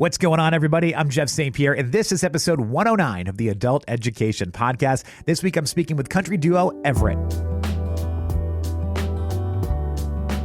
What's going on, everybody? I'm Jeff St. Pierre, and this is episode 109 of the Adult Education Podcast. This week, I'm speaking with country duo Everette.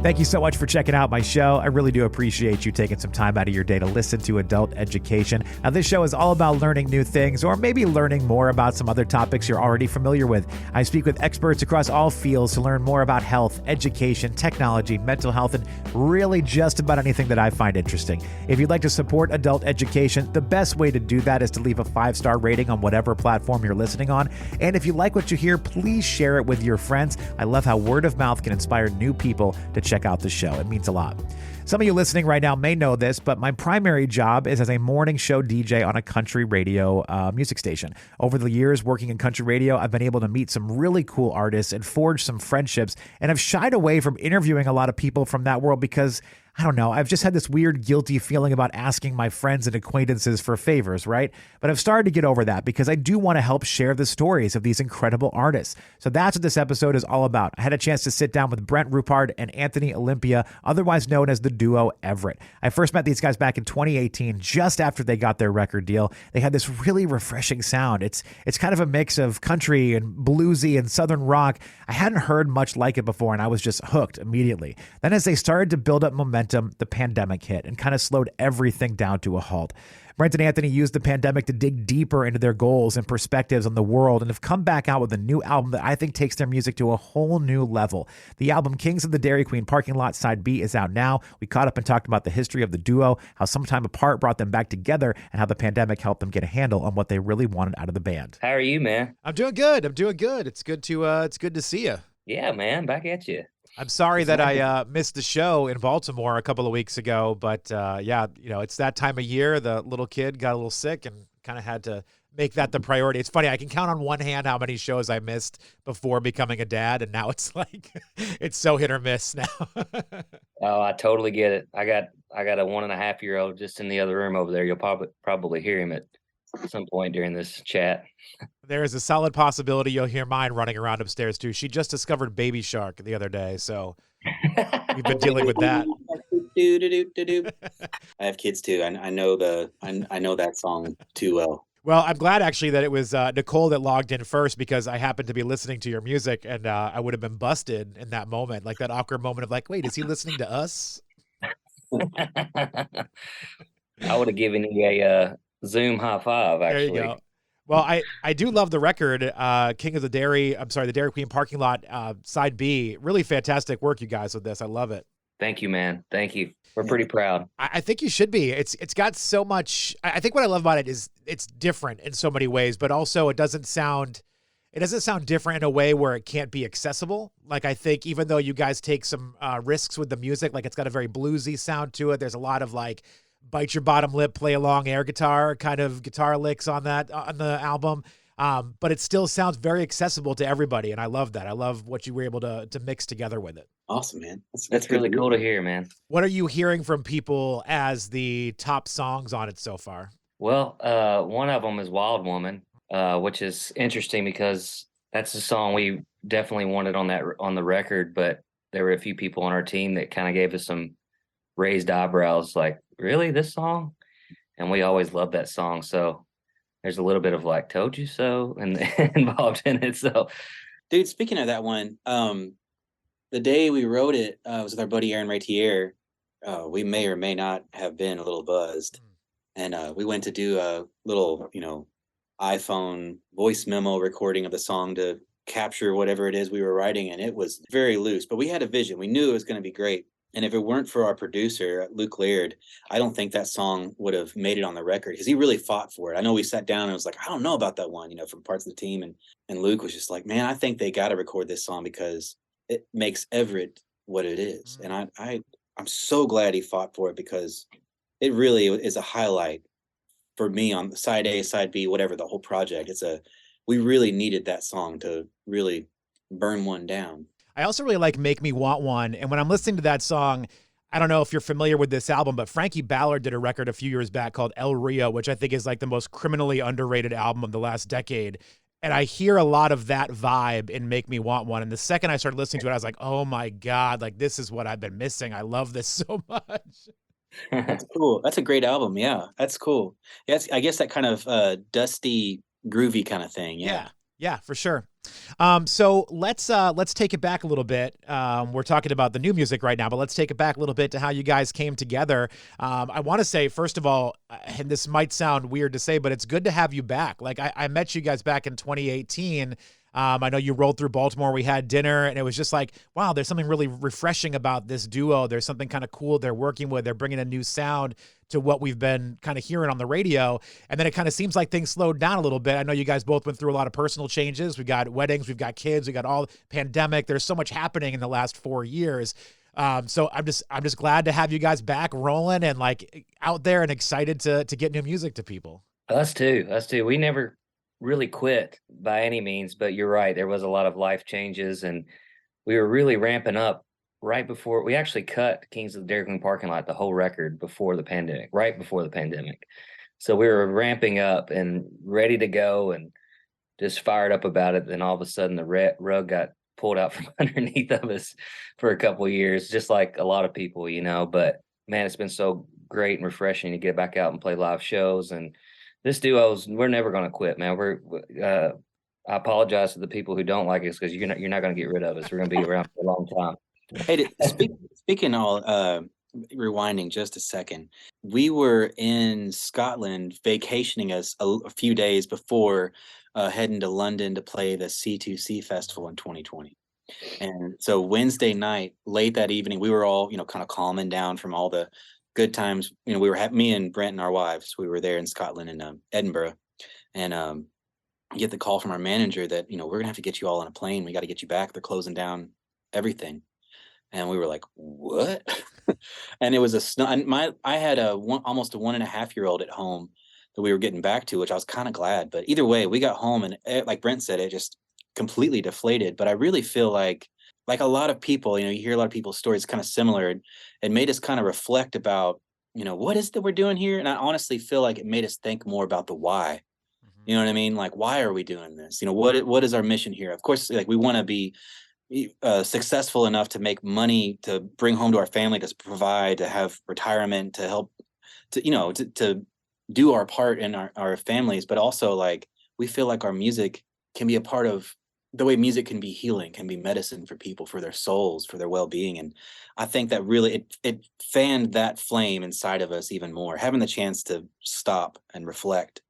Thank you so much for checking out my show. I really do appreciate you taking some time out of your day to listen to Adult Education. Now, this show is all about learning new things or maybe learning more about some other topics you're already familiar with. I speak with experts across all fields to learn more about health, education, technology, mental health, and really just about anything that I find interesting. If you'd like to support Adult Education, the best way to do that is to leave a 5-star rating on whatever platform you're listening on. And if you like what you hear, please share it with your friends. I love how word of mouth can inspire new people to check out the show. It means a lot. Some of you listening right now may know this, but my primary job is as a morning show DJ on a country radio music station. Over the years working in country radio, I've been able to meet some really cool artists and forge some friendships, and I've shied away from interviewing a lot of people from that world because I don't know, I've just had this weird guilty feeling about asking my friends and acquaintances for favors, right? But I've started to get over that because I do want to help share the stories of these incredible artists. So that's what this episode is all about. I had a chance to sit down with Brent and Anthony Olympia, otherwise known as the duo Everette. I first met these guys back in 2018, just after they got their record deal. They had this really refreshing sound. It's kind of a mix of country and bluesy and southern rock. I hadn't heard much like it before, and I was just hooked immediately. Then as they started to build up momentum, the pandemic hit and kind of slowed everything down to a halt. Brent and Anthony used the pandemic to dig deeper into their goals and perspectives on the world and have come back out with a new album that I think takes their music to a whole new level. The album Kings of the Dairy Queen Parking Lot Side B is out now. We caught up and talked about the history of the duo, how some time apart brought them back together, and how the pandemic helped them get a handle on what they really wanted out of the band. How are you, man? I'm doing good. It's good to see you. Yeah, man, back at you. I'm sorry that I missed the show in Baltimore a couple of weeks ago, but it's that time of year. The little kid got a little sick and kind of had to make that the priority. It's funny, I can count on one hand how many shows I missed before becoming a dad, and now it's like it's so hit or miss now. Oh, I totally get it. I got a 1.5-year-old just in the other room over there. You'll probably hear him at some point during this chat. There is a solid possibility you'll hear mine running around upstairs too. She just discovered Baby Shark the other day, so we've been dealing with that. I have kids too. I know that song too well. Well, I'm glad actually that it was Nicole that logged in first because I happened to be listening to your music, and I would have been busted in that moment, like that awkward moment of like, wait, is he listening to us? I would have given you a Zoom high five, actually. There you go. Well, I do love the record, the Dairy Queen Parking Lot, Side B. Really fantastic work, you guys, with this. I love it. Thank you, man. Thank you. We're pretty proud. I think you should be. It's got so much. I think what I love about it is it's different in so many ways, but also it doesn't sound different in a way where it can't be accessible. Like, I think even though you guys take some risks with the music, like it's got a very bluesy sound to it. There's a lot of like bite your bottom lip, play along air guitar kind of guitar licks on the album. But it still sounds very accessible to everybody. And I love that. I love what you were able to mix together with it. Awesome, man. That's really cool to hear, man. What are you hearing from people as the top songs on it so far? Well, one of them is Wild Woman, which is interesting because that's a song we definitely wanted on the record, but there were a few people on our team that kind of gave us some raised eyebrows, like, really, this song? And we always loved that song, so there's a little bit of like told you so and involved in it. So, dude, speaking of that one, the day we wrote it was with our buddy Aaron Ratier. We may or may not have been a little buzzed, and we went to do a little iPhone voice memo recording of the song to capture whatever it is we were writing, and it was very loose, but we had a vision. We knew it was going to be great. And if it weren't for our producer, Luke Laird, I don't think that song would have made it on the record because he really fought for it. I know we sat down and was like, I don't know about that one, from parts of the team. And Luke was just like, man, I think they got to record this song because it makes Everette what it is. And I'm so glad he fought for it because it really is a highlight for me on the side A, side B, whatever, the whole project. We really needed that song to really burn one down. I also really like Make Me Want One. And when I'm listening to that song, I don't know if you're familiar with this album, but Frankie Ballard did a record a few years back called El Rio, which I think is like the most criminally underrated album of the last decade. And I hear a lot of that vibe in Make Me Want One. And the second I started listening to it, I was like, oh my God, like this is what I've been missing. I love this so much. That's cool. That's a great album. Yeah, that's cool. Yes, I guess that kind of dusty, groovy kind of thing. Yeah. Yeah. Yeah, for sure. So let's take it back a little bit. We're talking about the new music right now, but let's take it back a little bit to how you guys came together. I want to say, first of all, and this might sound weird to say, but it's good to have you back. Like I met you guys back in 2018. I know you rolled through Baltimore. We had dinner, and it was just like, wow, there's something really refreshing about this duo. There's something kind of cool they're working with. They're bringing a new sound to what we've been kind of hearing on the radio. And then it kind of seems like things slowed down a little bit. I know you guys both went through a lot of personal changes. We got weddings, we've got kids, we got all pandemic. There's so much happening in the last 4 years. So I'm just glad to have you guys back rolling and like out there and excited to get new music to people. Us too. Us too. We never really quit by any means, but you're right. There was a lot of life changes, and we were really ramping up right before we actually cut Kings of the Dairy Queen parking lot, the whole record before the pandemic, right before the pandemic. So we were ramping up and ready to go and just fired up about it. Then all of a sudden the rug got pulled out from underneath of us for a couple of years, just like a lot of people, but man, it's been so great and refreshing to get back out and play live shows. And this we're never going to quit, man. I apologize to the people who don't like us, because you're not going to get rid of us. We're going to be around for a long time. Hey, speaking all, rewinding just a second, we were in Scotland vacationing us a few days before heading to London to play the C2C festival in 2020. And so Wednesday night, late that evening, we were all, kind of calming down from all the good times. We were me and Brent and our wives. We were there in Scotland and Edinburgh, and get the call from our manager that we're gonna have to get you all on a plane. We got to get you back. They're closing down everything. And we were like, what? And it was I had almost a 1.5-year-old at home that we were getting back to, which I was kind of glad. But either way, we got home, and like Brent said, it just completely deflated. But I really feel like a lot of people, you hear a lot of people's stories kind of similar. It made us kind of reflect about, what is it that we're doing here? And I honestly feel like it made us think more about the why. You know what I mean? Like, why are we doing this? What is our mission here? Of course, like, we want to be successful enough to make money to bring home to our family, to provide, to have retirement, to help, to do our part in our families. But also, like, we feel like our music can be a part of the way music can be healing, can be medicine for people, for their souls, for their well-being. And I think that really it fanned that flame inside of us even more. Having the chance to stop and reflect,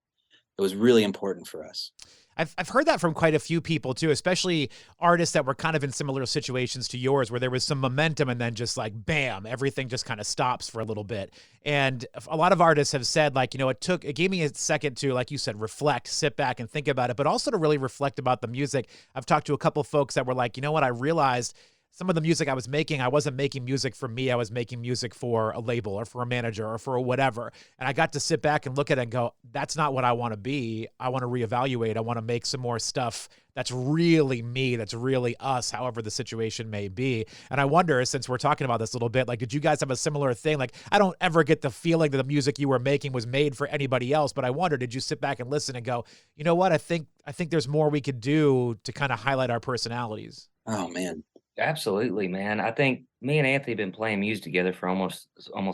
it was really important for us. I've heard that from quite a few people too, especially artists that were kind of in similar situations to yours, where there was some momentum and then just like, bam, everything just kind of stops for a little bit. And a lot of artists have said, like, it gave me a second to, like you said, reflect, sit back and think about it, but also to really reflect about the music. I've talked to a couple of folks that were like, you know what, I realized some of the music I was making, I wasn't making music for me. I was making music for a label or for a manager or for whatever. And I got to sit back and look at it and go, that's not what I want to be. I want to reevaluate. I want to make some more stuff that's really me, that's really us, however the situation may be. And I wonder, since we're talking about this a little bit, like, did you guys have a similar thing? Like, I don't ever get the feeling that the music you were making was made for anybody else, but I wonder, did you sit back and listen and go, you know what, I think there's more we could do to kind of highlight our personalities? Oh man. Absolutely, man. I think me and Anthony have been playing music together for almost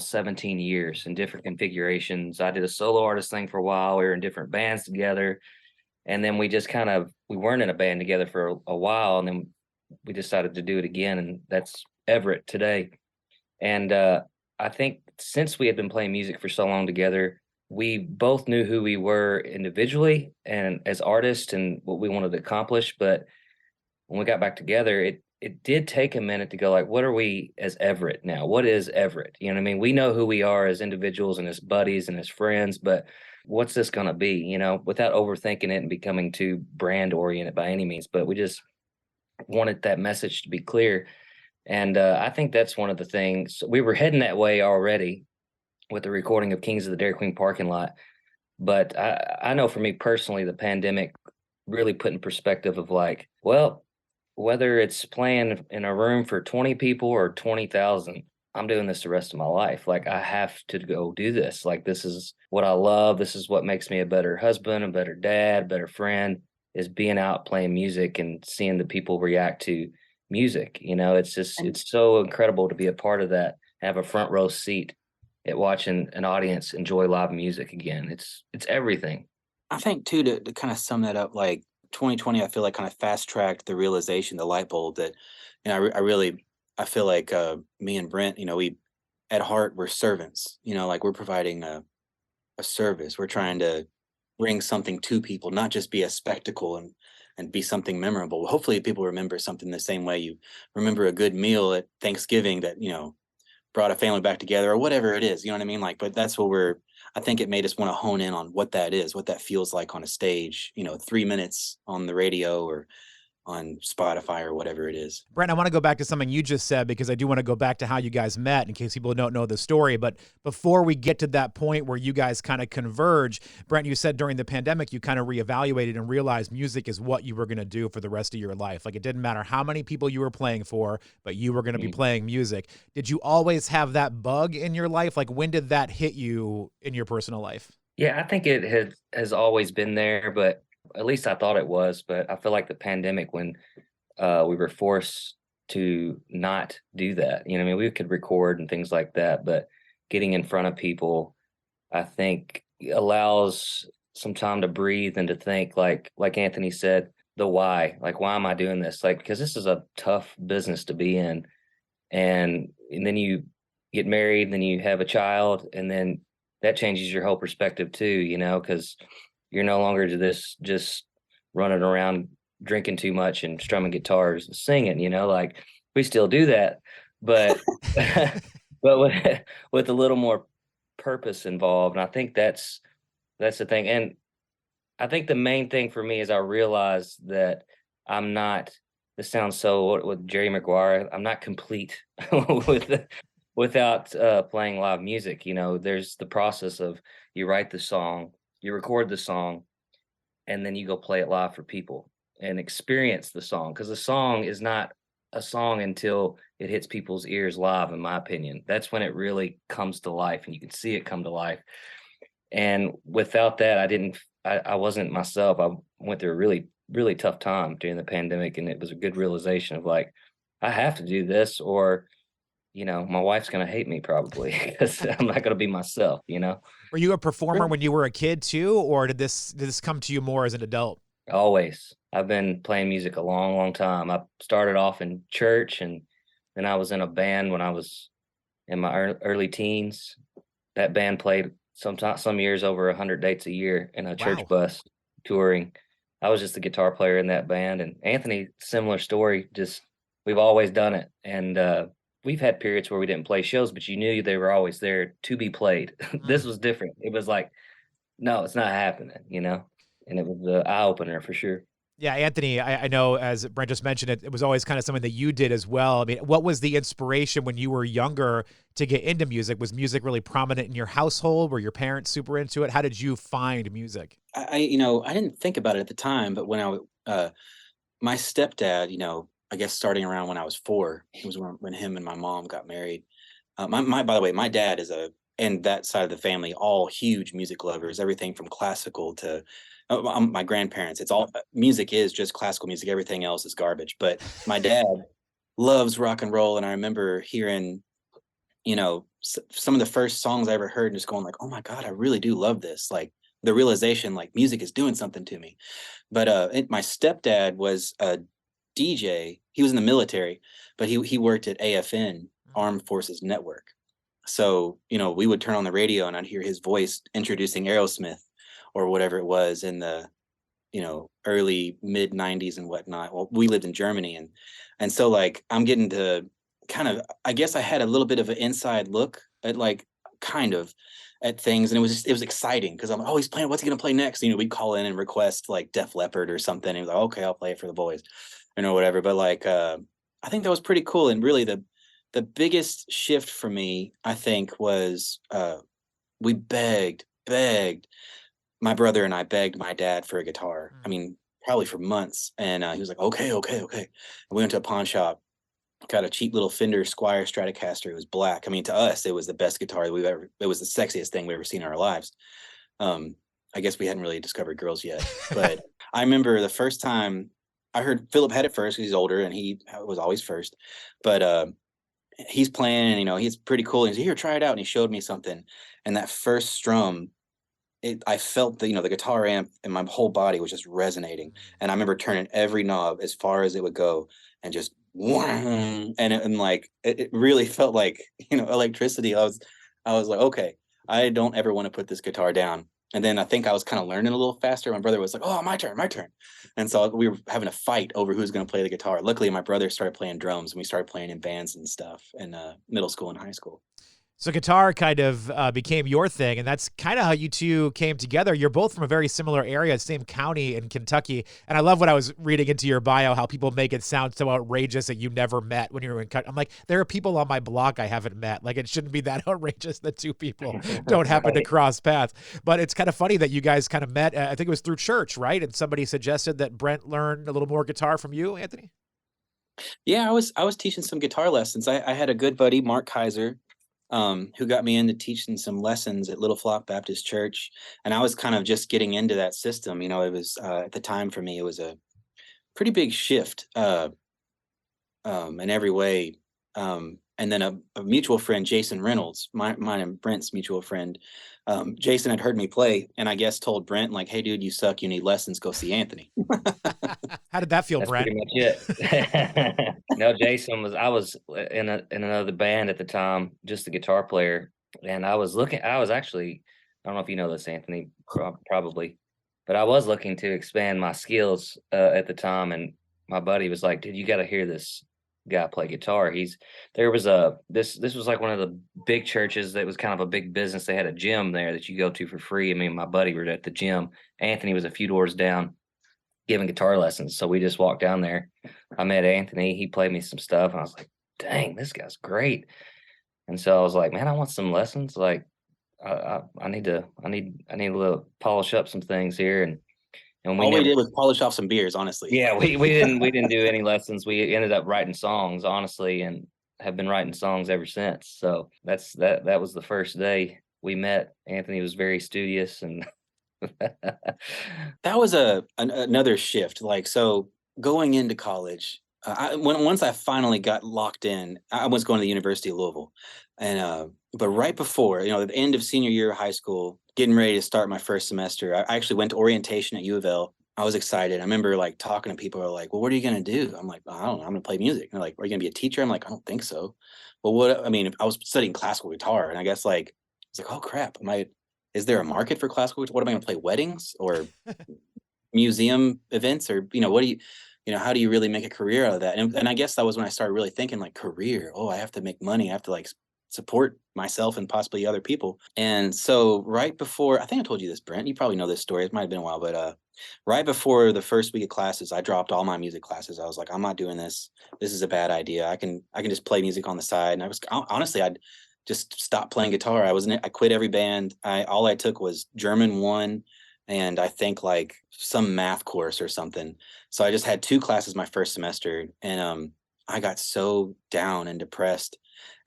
17 years in different configurations. I did a solo artist thing for a while. We were in different bands together. And then we just we weren't in a band together for a while. And then we decided to do it again. And that's Everette today. And I think since we had been playing music for so long together, we both knew who we were individually and as artists and what we wanted to accomplish. But when we got back together, it did take a minute to go, like, what are we as Everette now? What is Everette? You know what I mean? We know who we are as individuals and as buddies and as friends, but what's this going to be, without overthinking it and becoming too brand oriented by any means. But we just wanted that message to be clear. And I think that's one of the things. We were heading that way already with the recording of Kings of the Dairy Queen parking lot. But I know for me personally, the pandemic really put in perspective of, like, well, whether it's playing in a room for 20 people or 20,000, I'm doing this the rest of my life. Like, I have to go do this. Like, this is what I love. This is what makes me a better husband, a better dad, better friend, is being out playing music and seeing the people react to music. It's so incredible to be a part of that, have a front row seat. at watching an audience enjoy live music again. It's everything. I think too, to kind of sum that up, like 2020, I feel like kind of fast tracked the realization, the light bulb that, I really, I feel like me and Brent, we at heart we're servants. Like we're providing a service. We're trying to bring something to people, not just be a spectacle and be something memorable. Hopefully, people remember something the same way you remember a good meal at Thanksgiving that brought a family back together or whatever it is. You know what I mean? Like, but that's what I think it made us want to hone in on what that is, what that feels like on a stage. 3 minutes on the radio or on Spotify or whatever it is. Brent, I want to go back to something you just said because I do want to go back to how you guys met in case people don't know the story. But before we get to that point where you guys kind of converge, Brent, you said during the pandemic, you kind of reevaluated and realized music is what you were going to do for the rest of your life. Like it didn't matter how many people you were playing for, but you were going to be playing music. Did you always have that bug in your life? Like when did that hit you in your personal life? Yeah, I think it has always been there, but at least I thought it was. But I feel like the pandemic, when we were forced to not do that. I mean, we could record and things like that, but getting in front of people, I think allows some time to breathe and to think, like Anthony said, the why. Like, why am I doing this? Like, because this is a tough business to be in, and then you get married, and then you have a child, and then that changes your whole perspective too. Because you're no longer just running around drinking too much and strumming guitars and singing, like we still do that, but but with a little more purpose involved. And I think that's the thing. And I think the main thing for me is I realized that I'm not, this sounds so with Jerry Maguire, I'm not complete without playing live music. There's the process of you write the song, you record the song, and then you go play it live for people and experience the song, because the song is not a song until it hits people's ears live, in my opinion. That's when it really comes to life and you can see it come to life. And without that, I wasn't myself. I went through a really, really tough time during the pandemic, and it was a good realization of like, I have to do this, or my wife's going to hate me probably because I'm not going to be myself. Were you a performer when you were a kid too, or did this come to you more as an adult? Always. I've been playing music a long, long time. I started off in church, and then I was in a band when I was in my early teens. That band played some years over 100 dates a year in a church bus touring. I was just the guitar player in that band. And Anthony, similar story. Just we've always done it, and we've had periods where we didn't play shows, but you knew they were always there to be played. This was different. It was like, no, it's not happening. And it was the eye opener for sure. Yeah, Anthony, I know, as Brent just mentioned, it was always kind of something that you did as well. I mean, what was the inspiration when you were younger to get into music? Was music really prominent in your household? Were your parents super into it? How did you find music? I didn't think about it at the time, but when my stepdad, I guess starting around when I was 4, it was when him and my mom got married. By the way, my dad is and that side of the family, all huge music lovers, everything from classical to my grandparents. It's all music is just classical music. Everything else is garbage. But my dad loves rock and roll. And I remember hearing, some of the first songs I ever heard and just going like, oh my God, I really do love this. Like the realization, like music is doing something to me. But my stepdad was a DJ. He was in the military, but he worked at AFN, Armed Forces Network. So, we would turn on the radio and I'd hear his voice introducing Aerosmith or whatever it was in the, early mid 90s and whatnot. Well, we lived in Germany, and so like I'm getting to kind of, I guess I had a little bit of an inside look at like kind of at things, and it was exciting because I'm like, oh, he's playing, what's he gonna play next? We'd call in and request like Def Leppard or something. And he was like, okay, I'll play it for the boys, whatever. But like I think that was pretty cool. And really the biggest shift for me, I think, was we begged, my brother and I begged my dad for a guitar. I mean, probably for months. And he was like, okay. And we went to a pawn shop, got a cheap little Fender Squier Stratocaster. It was black. I mean, to us, it was the best guitar it was the sexiest thing we've ever seen in our lives. I guess we hadn't really discovered girls yet. But I remember the first time I heard Philip had it first because he's older and he was always first. But he's playing, and he's pretty cool. He's here, try it out, and he showed me something. And that first strum, I felt the guitar amp and my whole body was just resonating. And I remember turning every knob as far as it would go, and just and like it really felt like electricity. I was like, okay, I don't ever want to put this guitar down. And then I think I was kind of learning a little faster. My brother was like, oh, my turn. And so we were having a fight over who's going to play the guitar. Luckily, my brother started playing drums, and we started playing in bands and stuff in middle school and high school. So guitar kind of became your thing, and that's kind of how you two came together. You're both from a very similar area, same county in Kentucky. And I love what I was reading into your bio, how people make it sound so outrageous that you never met when you were in Kentucky. I'm like, there are people on my block I haven't met. Like, it shouldn't be that outrageous that two people don't happen to cross paths. But it's kind of funny that you guys kind of met. I think it was through church, right? And somebody suggested that Brent learn a little more guitar from you, Anthony? Yeah, I was teaching some guitar lessons. I had a good buddy, Mark Kaiser, who got me into teaching some lessons at Little Flock Baptist Church. And I was kind of just getting into that system. It was at the time for me, it was a pretty big shift in every way. And then a mutual friend, Jason Reynolds, mine and Brent's mutual friend, Jason had heard me play, and I guess told Brent, like, hey, dude, you suck. You need lessons. Go see Anthony. How did that feel, That's Brent? pretty much it. No, Jason I was in another band at the time, just a guitar player. And I was actually, I don't know if you know this, Anthony, probably, but I was looking to expand my skills at the time. And my buddy was like, dude, you got to hear this guy play guitar. This was like one of the big churches that was kind of a big business. They had a gym there that you go to for free. I mean, my buddy were at the gym. Anthony was a few doors down giving guitar lessons. So we just walked down there. I met Anthony. He played me some stuff. And I was like, dang, this guy's great. And so I was like, man, I want some lessons. Like, I need to little polish up some things here. And All we did was polish off some beers, honestly. yeah, we didn't do any lessons. We ended up writing songs, honestly, and have been writing songs ever since. So that was the first day we met. Anthony was very studious, and That was another shift. Like, so going into college, once I finally got locked in, I was going to the University of Louisville, and but right before, the end of senior year of high school, getting ready to start my first semester, I actually went to orientation at U of L. I was excited. I remember like talking to people who are like, well, what are you going to do? I'm like, I don't know. I'm going to play music. And they're like, are you going to be a teacher? I'm like, I don't think so. Well, I was studying classical guitar, and I guess like, it's like, oh crap. Is there a market for classical guitar? What am I going to play, weddings or museum events, or what do you how do you really make a career out of that? And I guess that was when I started really thinking like career. Oh, I have to make money. I have to like support myself and possibly other people. And so right before, I think I told you this, Brent, you probably know this story. It might have been a while, but right before the first week of classes, I dropped all my music classes. I was like, I'm not doing this. This is a bad idea. I can just play music on the side. And I was honestly, I'd just stop playing guitar. I quit every band. All I took was German 1, and I think like some math course or something. So I just had 2 classes my first semester, and I got so down and depressed,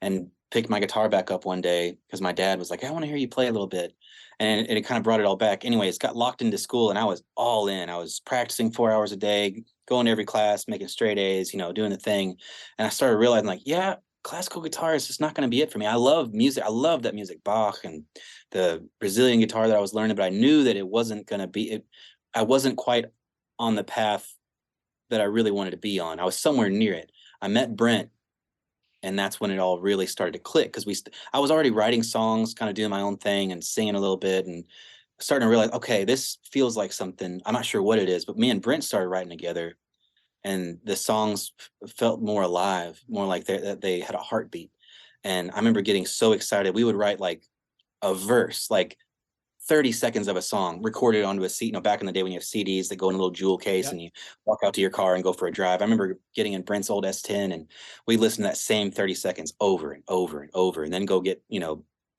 and picked my guitar back up one day because my dad was like, I want to hear you play a little bit. And it kind of brought it all back. Anyways, got locked into school, and I was all in. I was practicing 4 hours a day, going to every class, making straight A's, doing the thing. And I started realizing like, yeah, classical guitar is just not going to be it for me. I love music. I love that music, Bach and the Brazilian guitar that I was learning, but I knew that it wasn't going to be it. I wasn't quite on the path that I really wanted to be on. I was somewhere near it. I met Brent, and that's when it all really started to click, because I was already writing songs, kind of doing my own thing and singing a little bit, and starting to realize, okay, this feels like something. I'm not sure what it is, but me and Brent started writing together, and the songs felt more alive, more like they had a heartbeat. And I remember getting so excited. We would write like a verse, like 30 seconds of a song, recorded onto a seat. Back in the day when you have CDs that go in a little jewel case, and you walk out to your car and go for a drive. I remember getting in Brent's old S10, and we listened to that same 30 seconds over and over and over, and then go get,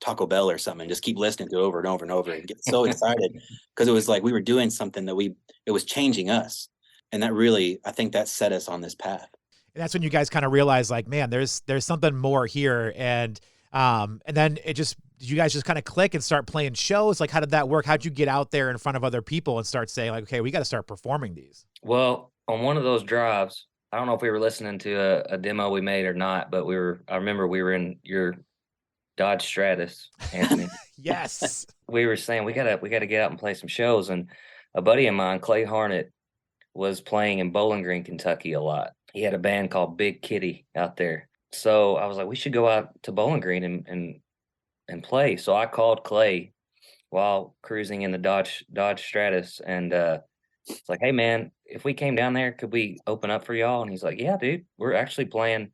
Taco Bell or something, and just keep listening to it over and over and over, and get so excited because it was like we were doing something that it was changing us. And that really, I think that set us on this path. And that's when you guys kind of realize like, man, there's something more here. And then did you guys just kind of click and start playing shows? Like, how did that work? How'd you get out there in front of other people and start saying like, okay, we got to start performing these? Well, on one of those drives, I don't know if we were listening to a demo we made or not, but I remember we were in your Dodge Stratus, Anthony. Yes. We were saying we gotta get out and play some shows, and a buddy of mine, Clay Harnett, was playing in Bowling Green, Kentucky a lot. He had a band called Big Kitty out there. So I was like, we should go out to Bowling Green and play. So I called Clay while cruising in the Dodge Stratus, and it's like, hey man, if we came down there, could we open up for y'all? And he's like, yeah, dude, we're actually playing.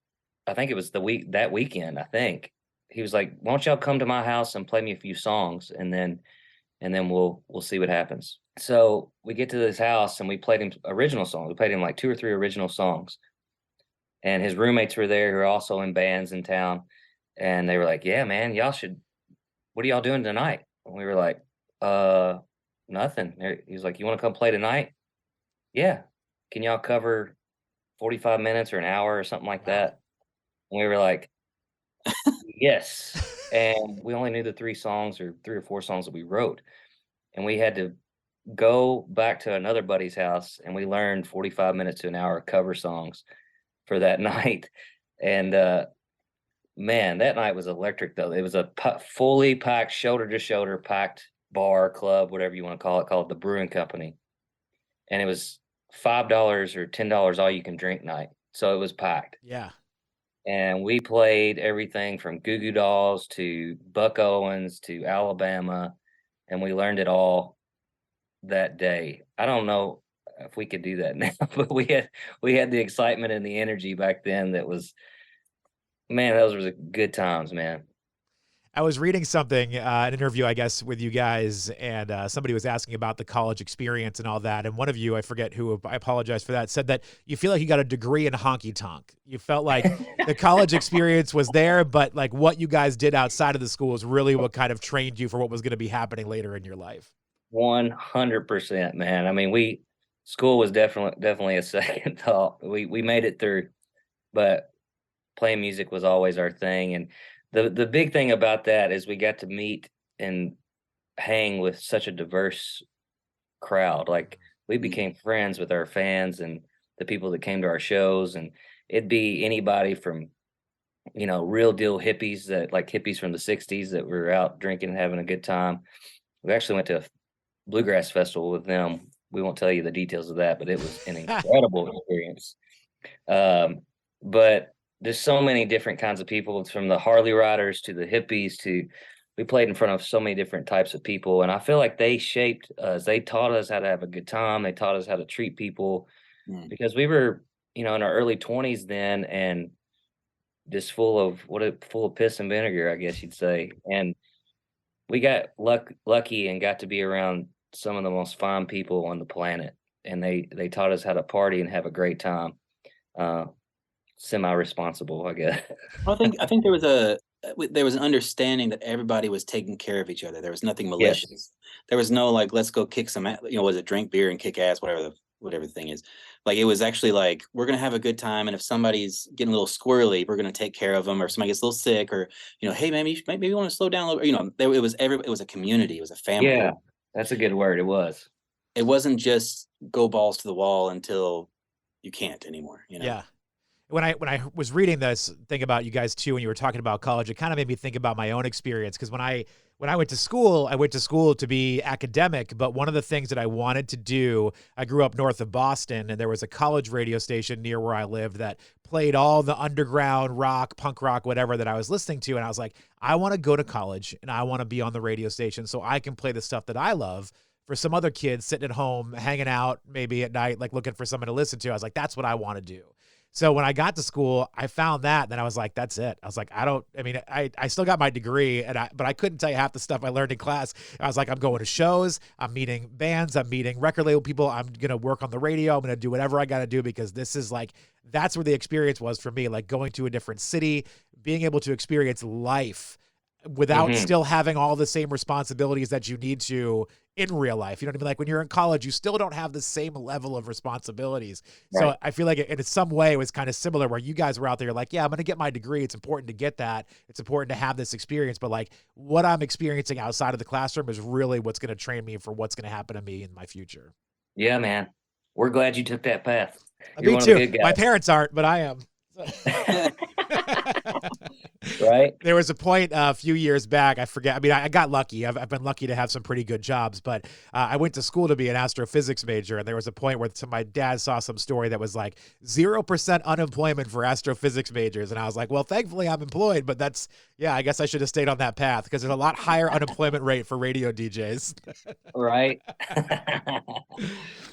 I think it was that weekend. I think he was like, why don't y'all come to my house and play me a few songs, and then we'll see what happens. So we get to this house and we played him original songs. We played him like 2 or 3 original songs, and his roommates were there who are also in bands in town, and they were like, yeah, man, y'all should. What are y'all doing tonight? And we were like, nothing. He was like, you want to come play tonight? Yeah. Can y'all cover 45 minutes or an hour or something like that? And we were like, yes. And we only knew the 3 songs or 3 or 4 songs that we wrote. And we had to go back to another buddy's house, and we learned 45 minutes to an hour of cover songs for that night. And man, that night was electric though. It was a fully packed, shoulder to shoulder packed bar, club, whatever you want to call it, called the Brewing Company. And it was $5 or $10 all you can drink night. So it was packed. Yeah. And we played everything from Goo Goo Dolls to Buck Owens to Alabama, and we learned it all that day. I don't know if we could do that now, but we had the excitement and the energy back then that was, man, those were good times, man. I was reading something, an interview, I guess, with you guys, and somebody was asking about the college experience and all that. And one of you, I forget who, I apologize for that, said that you feel like you got a degree in honky tonk. You felt like the college experience was there, but like what you guys did outside of the school is really what kind of trained you for what was going to be happening later in your life. 100%, man. I mean, school was definitely a second thought. We made it through, but playing music was always our thing. And the big thing about that is we got to meet and hang with such a diverse crowd. Like we became friends with our fans and the people that came to our shows, and it'd be anybody from, real deal hippies from the 60s that were out drinking and having a good time. We actually went to a bluegrass festival with them. We won't tell you the details of that, but it was an incredible experience. But there's so many different kinds of people. It's from the Harley riders to the hippies we played in front of so many different types of people. And I feel like they shaped us. They taught us how to have a good time. They taught us how to treat people because we were, in our early 20s then, and just full of piss and vinegar, I guess you'd say. And we got lucky and got to be around some of the most fun people on the planet. And they taught us how to party and have a great time. Semi-responsible, I guess. I think there was an understanding that everybody was taking care of each other. There was nothing malicious. Yes. There was no like, let's go kick some, was it drink beer and kick ass, whatever the thing is. Like it was actually like, we're gonna have a good time, and if somebody's getting a little squirrely, we're gonna take care of them. Or if somebody gets a little sick, or hey, maybe you want to slow down a little. It was a community. It was a family. Yeah, that's a good word. It was. It wasn't just go balls to the wall until you can't anymore. Yeah. When I was reading this thing about you guys too, when you were talking about college, it kind of made me think about my own experience. Because when I went to school to be academic, but one of the things that I wanted to do, I grew up north of Boston, and there was a college radio station near where I lived that played all the underground rock, punk rock, whatever that I was listening to. And I was like, I want to go to college and I want to be on the radio station so I can play the stuff that I love for some other kids sitting at home, hanging out maybe at night, like looking for someone to listen to. I was like, that's what I want to do. So when I got to school, I found that, and then I was like, that's it. I was like, I still got my degree, but I couldn't tell you half the stuff I learned in class. I was like, I'm going to shows, I'm meeting bands, I'm meeting record label people, I'm going to work on the radio, I'm going to do whatever I got to do, because this is like, that's where the experience was for me, like going to a different city, being able to experience life without still having all the same responsibilities that you need to in real life. You know what I mean? Like when you're in college, you still don't have the same level of responsibilities. Right. So I feel like in some way it was kind of similar, where you guys were out there like, yeah, I'm going to get my degree. It's important to get that. It's important to have this experience. But like what I'm experiencing outside of the classroom is really what's going to train me for what's going to happen to me in my future. Yeah, man. We're glad you took that path. You're Me one of the too. good My guys, parents aren't, but I am. right? There was a point a few years back. I forget. I mean, I got lucky. I've been lucky to have some pretty good jobs, but I went to school to be an astrophysics major. And there was a point where my dad saw some story that was like 0% unemployment for astrophysics majors. And I was like, well, thankfully I'm employed, but I guess I should have stayed on that path because there's a lot higher unemployment rate for radio DJs. Right.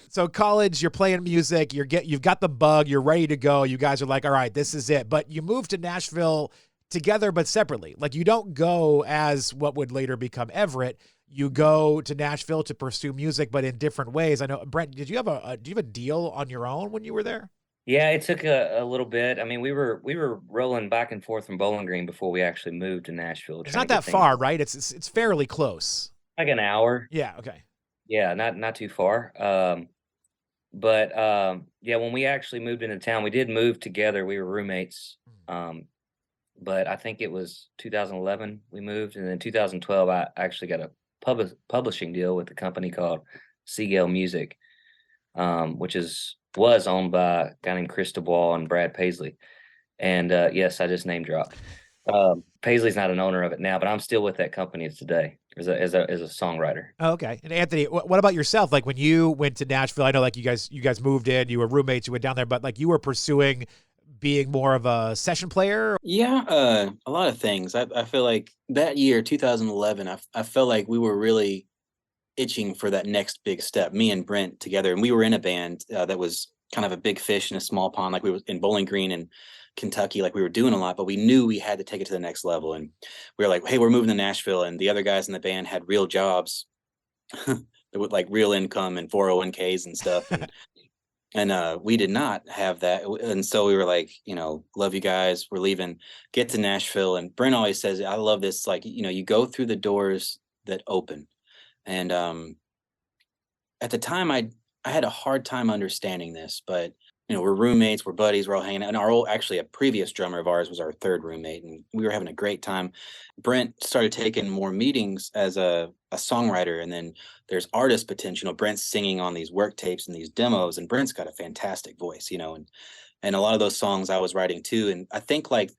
So college, you're playing music, you've got the bug, you're ready to go. You guys are like, all right, this is it. But you moved to Nashville together, but separately. Like you don't go as what would later become Everette. You go to Nashville to pursue music, but in different ways. I know, Brent, do you have a deal on your own when you were there? Yeah, it took a little bit. I mean, we were rolling back and forth from Bowling Green before we actually moved to Nashville, It's trying not to get that things far, right? It's fairly close. like an hour. Yeah. Okay. Yeah, not too far. But yeah, when we actually moved into town, we did move together. We were roommates. But I think it was 2011 we moved, and then 2012 I actually got a publishing deal with a company called Seagull Music, which was owned by a guy named Chris DeBois and Brad Paisley. And yes, I just name dropped. Paisley's not an owner of it now, but I'm still with that company today as a songwriter. Oh, okay. And Anthony, what about yourself? Like when you went to Nashville, I know like you guys moved in, you were roommates, you went down there, but like you were pursuing being more of a session player. Yeah, a lot of things. I feel like that year, 2011, I felt like we were really itching for that next big step. Me and Brent together, and we were in a band that was kind of a big fish in a small pond. Like we were in Bowling Green and Kentucky, like we were doing a lot, but we knew we had to take it to the next level. And we were like, hey, we're moving to Nashville, and the other guys in the band had real jobs with like real income and 401ks and stuff. And we did not have that. And so we were like, love you guys, we're leaving, get to Nashville. And Brent always says, I love this, like, you go through the doors that open. And at the time I had a hard time understanding this, but we're roommates, we're buddies, we're all hanging out. And actually a previous drummer of ours was our third roommate, and we were having a great time. Brent started taking more meetings as a songwriter, and then there's artist potential. Brent's singing on these work tapes and these demos, and Brent's got a fantastic voice, and a lot of those songs I was writing too. And I think like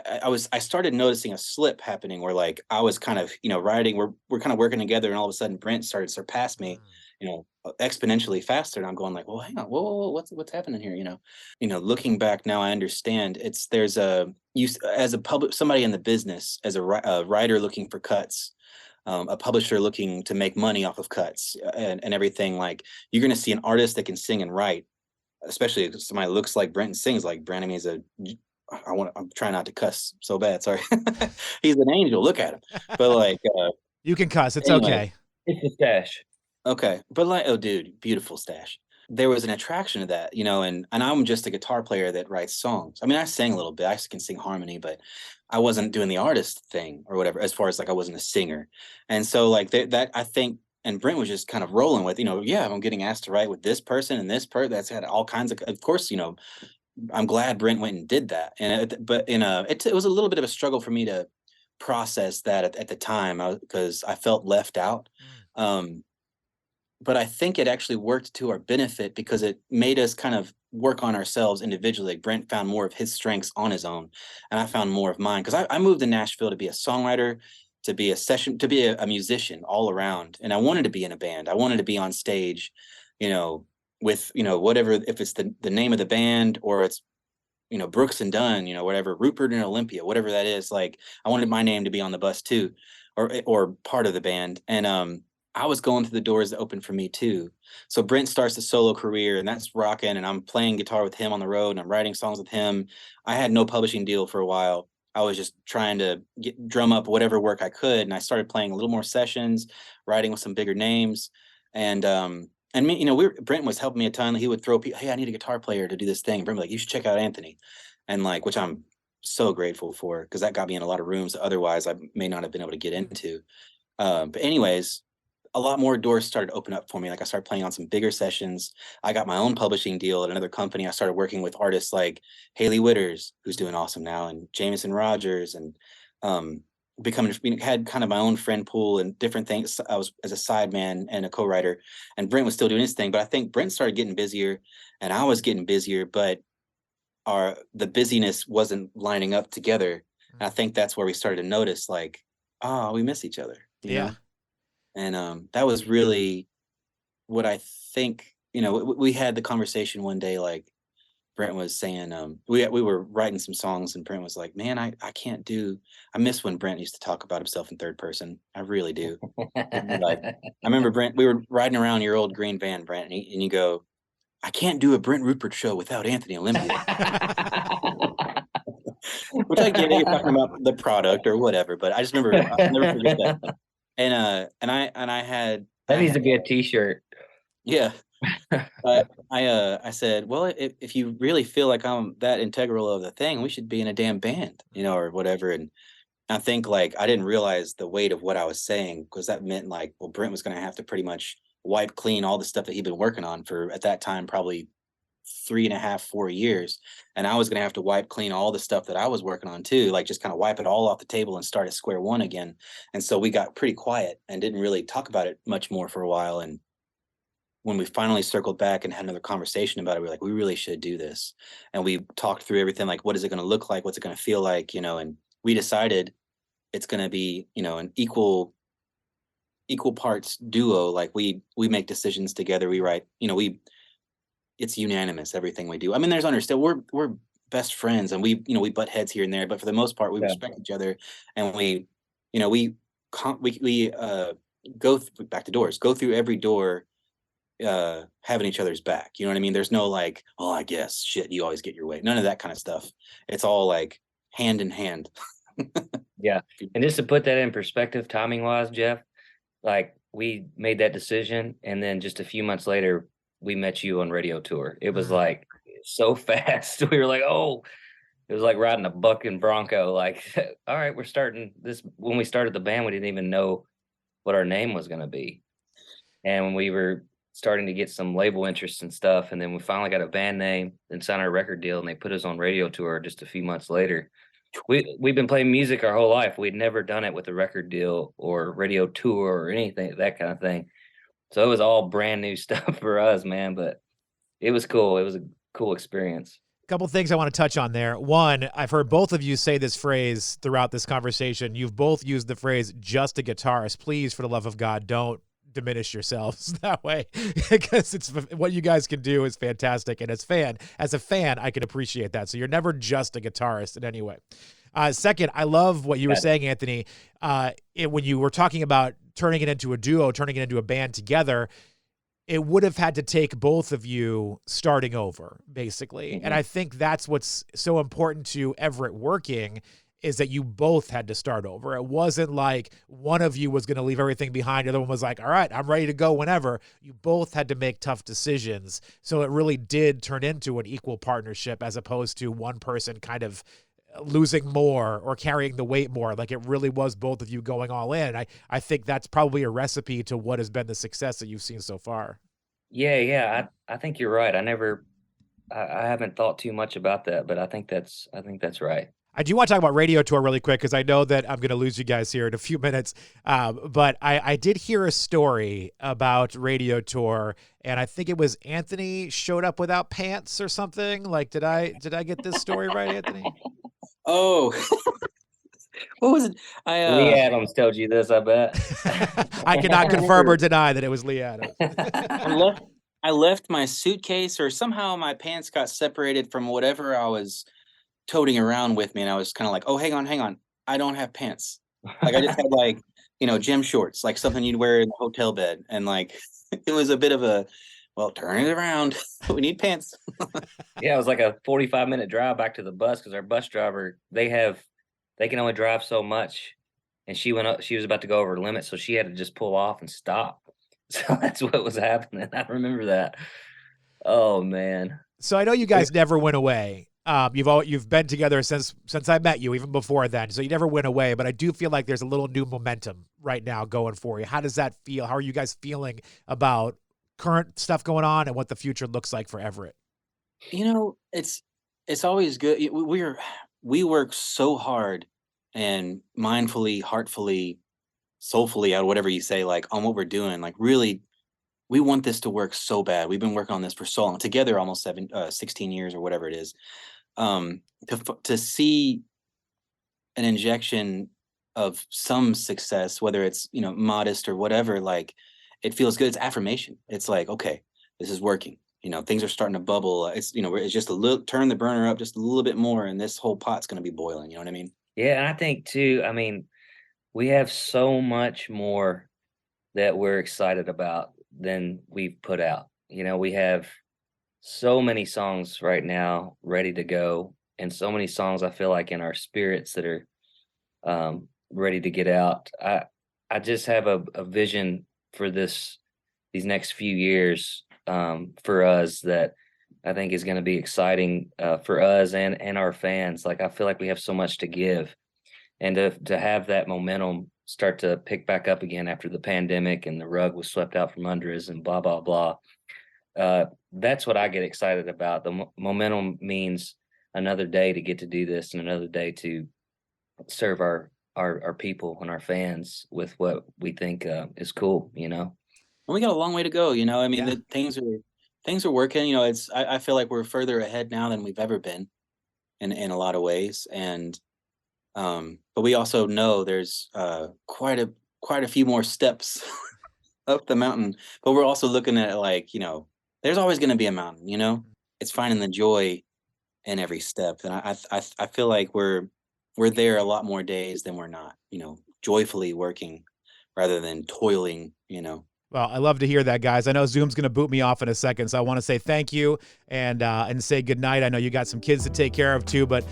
I started noticing a slip happening where like I was kind of, writing, we're kind of working together, and all of a sudden Brent started to surpass me, exponentially faster. And I'm going like, well, hang on, whoa, what's happening here? Looking back now, I understand there's as a public, somebody in the business, as a writer looking for cuts, a publisher looking to make money off of cuts and everything. Like you're going to see an artist that can sing and write, especially if somebody looks like Brent and sings like Brent. I mean, I'm trying not to cuss so bad. Sorry. He's an angel. Look at him. But like, you can cuss. It's anyway. Okay. It's a stash. Okay. But like, oh dude, beautiful stash. There was an attraction to that, and I'm just a guitar player that writes songs. I mean, I sang a little bit, I can sing harmony, but I wasn't doing the artist thing or whatever, as far as like I wasn't a singer. And so like that I think, and Brent was just kind of rolling with, yeah, I'm getting asked to write with this person and this person that's had all kinds of course, I'm glad Brent went and did that. And it was a little bit of a struggle for me to process that at the time, because I felt left out. But I think it actually worked to our benefit because it made us kind of work on ourselves individually. Brent found more of his strengths on his own, and I found more of mine, because I moved to Nashville to be a songwriter, to be to be a musician all around. And I wanted to be in a band. I wanted to be on stage, with, whatever, if it's the name of the band or it's, Brooks and Dunn, whatever, Rupert and Olympia, whatever that is. Like I wanted my name to be on the bus too, or part of the band. And I was going through the doors that opened for me too. So Brent starts a solo career, and that's rocking, and I'm playing guitar with him on the road, and I'm writing songs with him. I had no publishing deal for a while. I was just trying to drum up whatever work I could. And I started playing a little more sessions, writing with some bigger names. And me, Brent was helping me a ton. He would throw people, hey, I need a guitar player to do this thing. Brent was like, you should check out Anthony. And like, which I'm so grateful for, because that got me in a lot of rooms that otherwise I may not have been able to get into. But anyways, a lot more doors started to open up for me. Like I started playing on some bigger sessions. I got my own publishing deal at another company. I started working with artists like Haley Witters, who's doing awesome now, and Jameson Rogers. And had kind of my own friend pool and different things. I was as a sideman and a co-writer, and Brent was still doing his thing. But I think Brent started getting busier, and I was getting busier, but the busyness wasn't lining up together. And I think that's where we started to notice, like, oh, we miss each other, you know? And that was really what I think. We had the conversation one day, like Brent was saying, we were writing some songs, and Brent was like, man, I miss when Brent used to talk about himself in third person. I really do. Like, I remember Brent, we were riding around your old green van, Brent, and you go, I can't do a Brent Rupert show without Anthony Olympia. Which I get it, you're talking about the product or whatever, but I just remember, I'll never forget that. And I had That needs to be a T-shirt. Yeah. But I said, well, if you really feel like I'm that integral of the thing, we should be in a damn band, or whatever. And I think, like, I didn't realize the weight of what I was saying, because that meant, like, well, Brent was going to have to pretty much wipe clean all the stuff that he'd been working on for, at that time, probably 3.5, 4 years. And I was going to have to wipe clean all the stuff that I was working on too, like just kind of wipe it all off the table and start at square one again. And so we got pretty quiet and didn't really talk about it much more for a while. And when we finally circled back and had another conversation about it, we were like, we really should do this. And we talked through everything, like, what is it going to look like? What's it going to feel like? And we decided it's going to be, an equal parts duo. Like, we make decisions together. We write, it's unanimous, everything we do. I mean, there's understood, we're best friends, and we butt heads here and there, but for the most part, we respect each other. And we go back to doors, go through every door, having each other's back. You know what I mean? There's no like, oh, I guess shit, you always get your way. None of that kind of stuff. It's all like hand in hand. Yeah. And just to put that in perspective, timing wise, Jeff, like, we made that decision, and then just a few months later, we met you on radio tour. It was like so fast. We were like, oh, it was like riding a bucking bronco. Like, all right, we're starting this. When we started the band, we didn't even know what our name was going to be. And when we were starting to get some label interest and stuff, and then we finally got a band name and signed our record deal, and they put us on radio tour just a few months later. We've been playing music our whole life. We'd never done it with a record deal or radio tour or anything, that kind of thing. So it was all brand new stuff for us, man. But it was cool. It was a cool experience. A couple things I want to touch on there. One, I've heard both of you say this phrase throughout this conversation. You've both used the phrase "just a guitarist." Please, for the love of God, don't diminish yourselves that way, because it's what you guys can do is fantastic. And as a fan, I can appreciate that. So you're never just a guitarist in any way. Second, I love what you were saying, Anthony, when you were talking about turning it into a duo, turning it into a band together. It would have had to take both of you starting over, basically. Mm-hmm. And I think that's what's so important to Everette working, is that you both had to start over. It wasn't like one of you was going to leave everything behind. The other one was like, all right, I'm ready to go whenever. You both had to make tough decisions. So it really did turn into an equal partnership, as opposed to one person kind of losing more or carrying the weight more. Like, it really was both of you going all in. I think that's probably a recipe to what has been the success that you've seen so far. Yeah. I think you're right. I haven't thought too much about that, but I think that's right. I do want to talk about radio tour really quick, because I know that I'm going to lose you guys here in a few minutes. But I did hear a story about radio tour, and I think it was Anthony showed up without pants or something. Like, did I get this story right, Anthony? Oh, what was it? Lee Adams told you this, I bet. I cannot confirm or deny that it was Lee Adams. I left my suitcase, or somehow my pants got separated from whatever I was toting around with me, and I was kind of like, oh, hang on, I don't have pants. Like, I just had, like, gym shorts, like something you'd wear in the hotel bed, and like it was a bit of a, well, turn it around. We need pants. Yeah, it was like a 45-minute drive back to the bus, because our bus driver, they can only drive so much, and she was about to go over the limit, so she had to just pull off and stop. So that's what was happening. I remember that. Oh man. So I know you guys never went away. You've been together since I met you, even before then. So you never went away, but I do feel like there's a little new momentum right now going for you. How does that feel? How are you guys feeling about current stuff going on and what the future looks like for Everette? It's always good. We work so hard and mindfully, heartfully, soulfully, out whatever you say, like on what we're doing. Like really, we want this to work so bad. We've been working on this for so long together, almost 16 years or whatever it is. To see an injection of some success, whether it's, you know, modest or whatever, like it feels good. It's affirmation. It's like, okay, this is working. You know, things are starting to bubble. It's, you know, it's just a little, turn the burner up just a little bit more, and this whole pot's going to be boiling. You know what I mean? Yeah, and I think too, I mean, we have so much more that we're excited about than we've put out. You know, we have so many songs right now ready to go, and so many songs I feel like in our spirits that are ready to get out. I just have a vision for these next few years for us that I think is going to be exciting for us and our fans. Like I feel like we have so much to give, and to have that momentum start to pick back up again after the pandemic and the rug was swept out from under us and blah blah blah. That's what I get excited about. The momentum means another day to get to do this and another day to serve our people and our fans with what we think is cool, you know. And we got a long way to go, you know. I mean, Yeah. things are working. You know, I feel like we're further ahead now than we've ever been in a lot of ways. And but we also know there's quite a few more steps up the mountain. But we're also looking at it like, you know, there's always going to be a mountain. You know, it's finding the joy in every step. And I feel like we're there a lot more days than we're not. You know, joyfully working rather than toiling. You know. Well, I love to hear that, guys. I know Zoom's going to boot me off in a second, so I want to say thank you and say goodnight. I know you got some kids to take care of too, but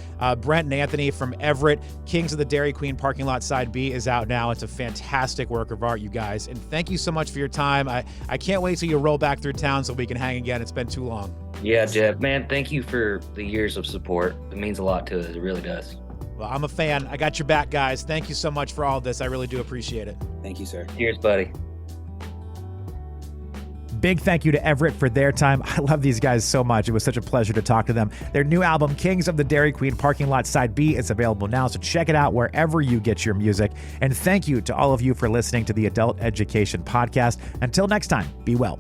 Brent and Anthony from Everette, Kings of the Dairy Queen Parking Lot Side B is out now. It's a fantastic work of art, you guys. And thank you so much for your time. I can't wait till you roll back through town so we can hang again. It's been too long. Yeah, Jeff, man, thank you for the years of support. It means a lot to us. It really does. Well, I'm a fan. I got your back, guys. Thank you so much for all this. I really do appreciate it. Thank you, sir. Cheers, buddy. Big thank you to Everette for their time. I love these guys so much. It was such a pleasure to talk to them. Their new album, Kings of the Dairy Queen Parking Lot Side B, is available now, so check it out wherever you get your music. And thank you to all of you for listening to the Adult Education Podcast. Until next time, be well.